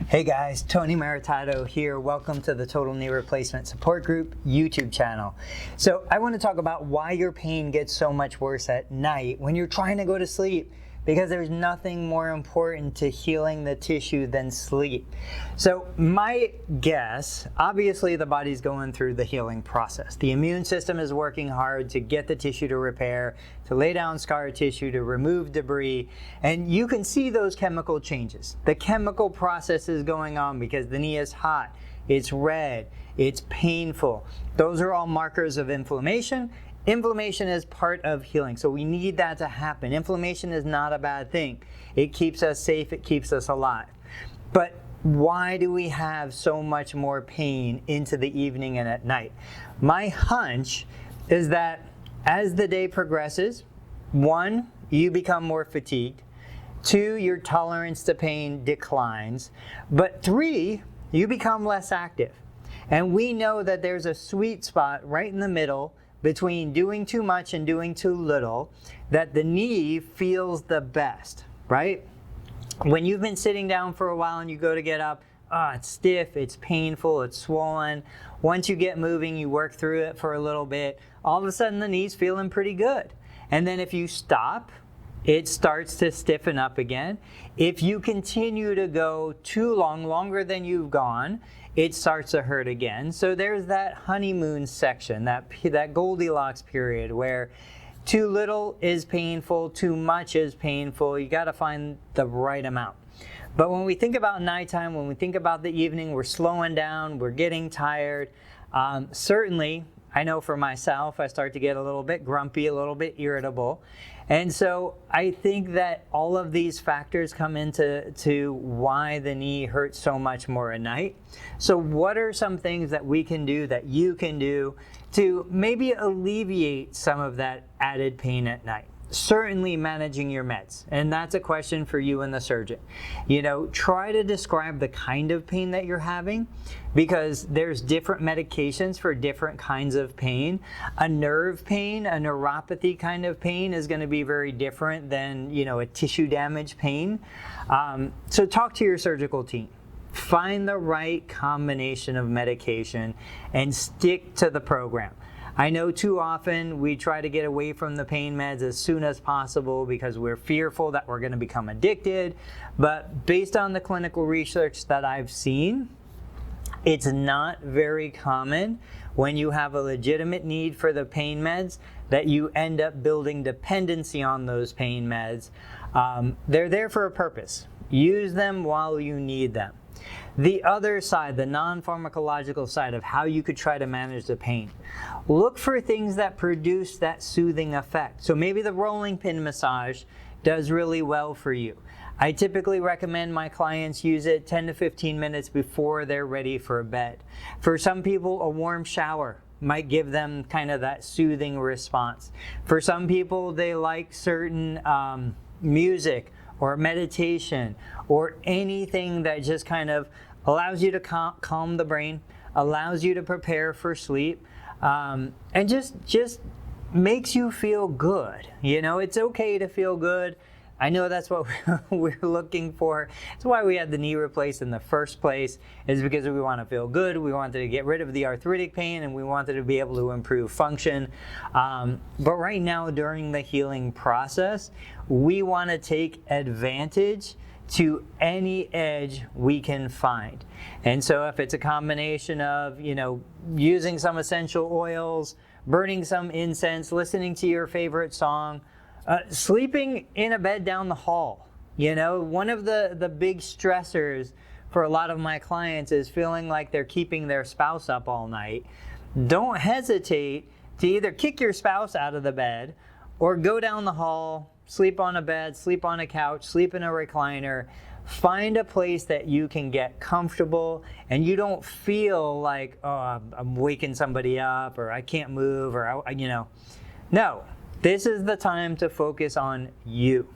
Hey guys, Tony Maritato here. Welcome to the Total Knee Replacement Support Group YouTube channel. So I want to talk about why your pain gets so much worse at night when you're trying to go to sleep, because there's nothing more important to healing the tissue than sleep. So my guess, obviously the body's going through the healing process. The immune system is working hard to get the tissue to repair, to lay down scar tissue, to remove debris, and you can see those chemical changes. The chemical process is going on because the knee is hot, it's red, it's painful. Those are all markers of inflammation. Inflammation is part of healing, so we need that to happen. Inflammation is not a bad thing. It keeps us safe, it keeps us alive. But why do we have so much more pain into the evening and at night? My hunch is that as the day progresses, 1, you become more fatigued. 2, your tolerance to pain declines. But 3, you become less active. And we know that there's a sweet spot right in the middle between doing too much and doing too little, that the knee feels the best, right? When you've been sitting down for a while and you go to get up, it's stiff, it's painful, it's swollen. Once you get moving, you work through it for a little bit, all of a sudden the knee's feeling pretty good. And then if you stop, it starts to stiffen up again. If you continue to go too long, longer than you've gone, it starts to hurt again. So there's that honeymoon section, that Goldilocks period where too little is painful, too much is painful. You gotta find the right amount. But when we think about nighttime, when we think about the evening, we're slowing down, we're getting tired. Certainly, I know for myself, I start to get a little bit grumpy, a little bit irritable. And so I think that all of these factors come into why the knee hurts so much more at night. So what are some things that we can do, that you can do, to maybe alleviate some of that added pain at night? Certainly managing your meds, and that's a question for you and the surgeon. You know, try to describe the kind of pain that you're having, because there's different medications for different kinds of pain. A nerve pain, a neuropathy kind of pain is going to be very different than, you know, a tissue damage pain. So talk to your surgical team. Find the right combination of medication and stick to the program. I know too often we try to get away from the pain meds as soon as possible because we're fearful that we're going to become addicted. But based on the clinical research that I've seen, it's not very common when you have a legitimate need for the pain meds that you end up building dependency on those pain meds. They're there for a purpose. Use them while you need them. The other side, the non-pharmacological side of how you could try to manage the pain. Look for things that produce that soothing effect. So maybe the rolling pin massage does really well for you. I typically recommend my clients use it 10 to 15 minutes before they're ready for bed. For some people, a warm shower might give them kind of that soothing response. For some people, they like certain music or meditation or anything that just kind of allows you to calm the brain, allows you to prepare for sleep, and just makes you feel good. You know, it's okay to feel good. I know that's what we're looking for. That's why we had the knee replaced in the first place, is because we want to feel good. We wanted to get rid of the arthritic pain, and we wanted to be able to improve function. But right now, during the healing process, we want to take advantage to any edge we can find. And so if it's a combination of, you know, using some essential oils, burning some incense, listening to your favorite song, sleeping in a bed down the hall. You know, one of the big stressors for a lot of my clients is feeling like they're keeping their spouse up all night. Don't hesitate to either kick your spouse out of the bed or go down the hall, sleep on a bed, sleep on a couch, sleep in a recliner. Find a place that you can get comfortable and you don't feel like, oh, I'm waking somebody up, or I can't move, or, you know. No, this is the time to focus on you.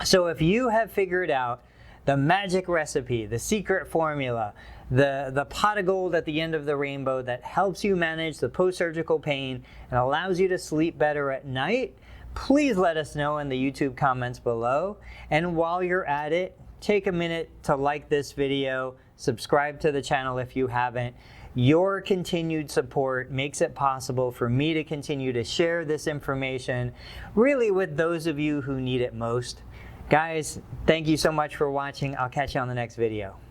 So if you have figured out the magic recipe, the secret formula, the pot of gold at the end of the rainbow that helps you manage the post-surgical pain and allows you to sleep better at night, please let us know in the YouTube comments below. And while you're at it, take a minute to like this video, subscribe to the channel if you haven't. Your continued support makes it possible for me to continue to share this information really with those of you who need it most. Guys, thank you so much for watching. I'll catch you on the next video.